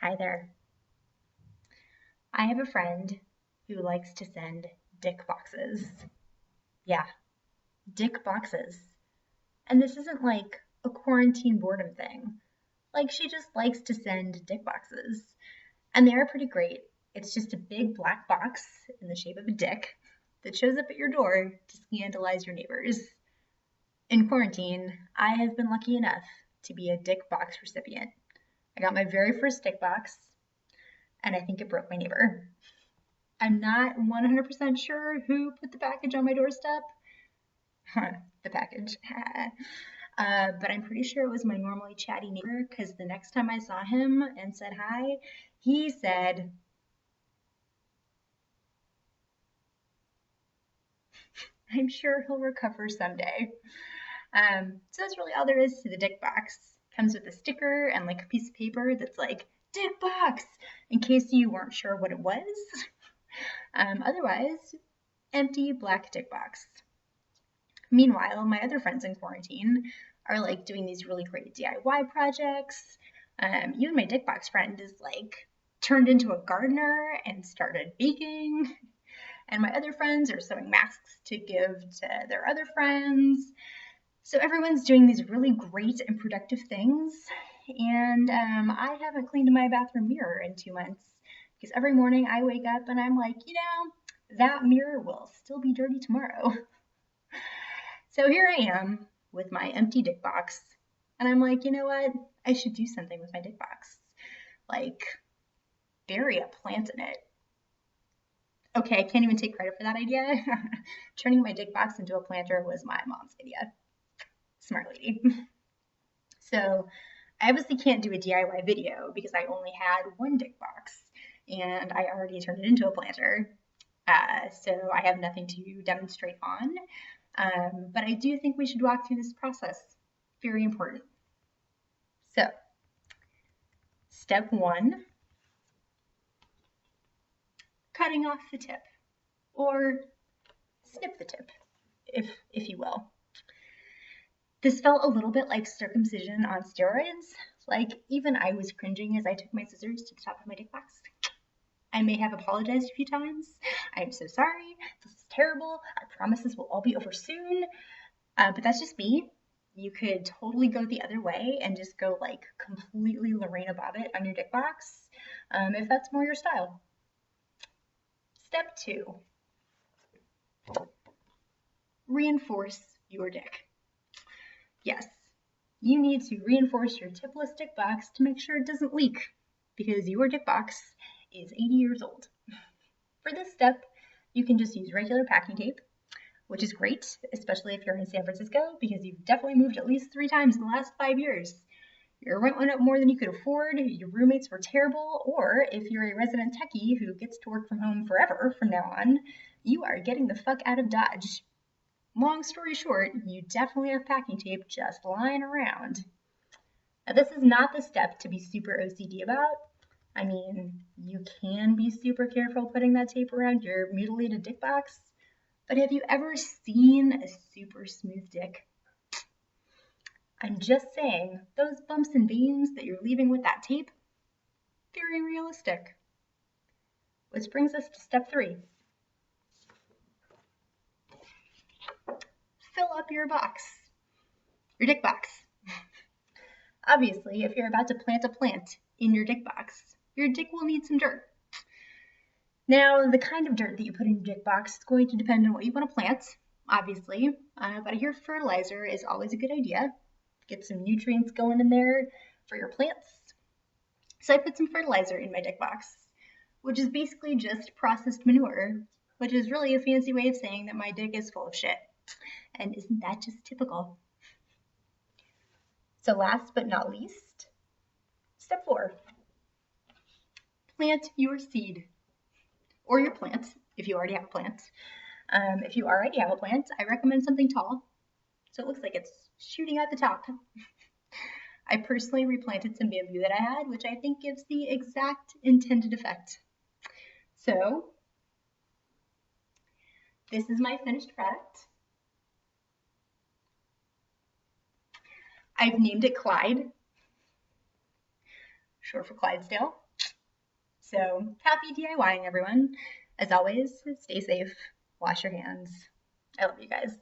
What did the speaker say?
Hi there. I have a friend who likes to send dick boxes. Yeah, dick boxes. And this isn't like a quarantine boredom thing. Like, she just likes to send dick boxes. And they are pretty great. It's just a big black box in the shape of a dick that shows up at your door to scandalize your neighbors. In quarantine, I have been lucky enough to be a dick box recipient. I got my very first dick box, and I think it broke my neighbor. I'm not 100% sure who put the package on my doorstep. The package. But I'm pretty sure it was my normally chatty neighbor because the next time I saw him and said hi, he said, I'm sure he'll recover someday. So that's really all there is to the dick box. Comes with a sticker and like a piece of paper that's like, dick box, in case you weren't sure what it was. Otherwise, empty black dick box. Meanwhile, my other friends in quarantine are like doing these really great DIY projects. Even my dick box friend is like turned into a gardener and started baking. And my other friends are sewing masks to give to their other friends. So everyone's doing these really great and productive things. And I haven't cleaned my bathroom mirror in 2 months because every morning I wake up and I'm like, that mirror will still be dirty tomorrow. So here I am with my empty dick box, and I'm like, you know what? I should do something with my dick box. Like, bury a plant in it. Okay, I can't even take credit for that idea. Turning my dick box into a planter was my mom's idea. Smart lady. So I obviously can't do a DIY video because I only had one dick box, and I already turned it into a planter. So I have nothing to demonstrate on. But I do think we should walk through this process. Very important. So, step 1, cutting off the tip, or snip the tip, if you will. This felt a little bit like circumcision on steroids. Like, even I was cringing as I took my scissors to the top of my dick box. I may have apologized a few times. I'm so sorry. This is terrible. I promise this will all be over soon. But that's just me. You could totally go the other way and just go like completely Lorena Bobbitt on your dick box, if that's more your style. Step 2, reinforce your dick. Yes, you need to reinforce your tipless dick box to make sure it doesn't leak because your dick box is 80 years old. For this step, you can just use regular packing tape, which is great, especially if you're in San Francisco, because you've definitely moved at least 3 times in the last 5 years. Your rent went up more than you could afford, your roommates were terrible, or if you're a resident techie who gets to work from home forever from now on, you are getting the fuck out of Dodge. Long story short, you definitely have packing tape just lying around. Now, this is not the step to be super OCD about. I mean, you can be super careful putting that tape around your mutilated dick box, but have you ever seen a super smooth dick? I'm just saying, those bumps and veins that you're leaving with that tape, very realistic. Which brings us to step 3. Fill up your box, your dick box. Obviously, if you're about to plant a plant in your dick box, your dick will need some dirt. Now, the kind of dirt that you put in your dick box is going to depend on what you want to plant, obviously, but I hear fertilizer is always a good idea. Get some nutrients going in there for your plants. So I put some fertilizer in my dick box, which is basically just processed manure, which is really a fancy way of saying that my dick is full of shit. And isn't that just typical? So last but not least, step 4, plant your seed, or your plant, if you already have a plant. If you already have a plant, I recommend something tall, so it looks like it's shooting at the top. I personally replanted some bamboo that I had, which I think gives the exact intended effect. So, this is my finished product. I've named it Clyde, short for Clydesdale. So happy DIYing, everyone. As always, stay safe, wash your hands. I love you guys.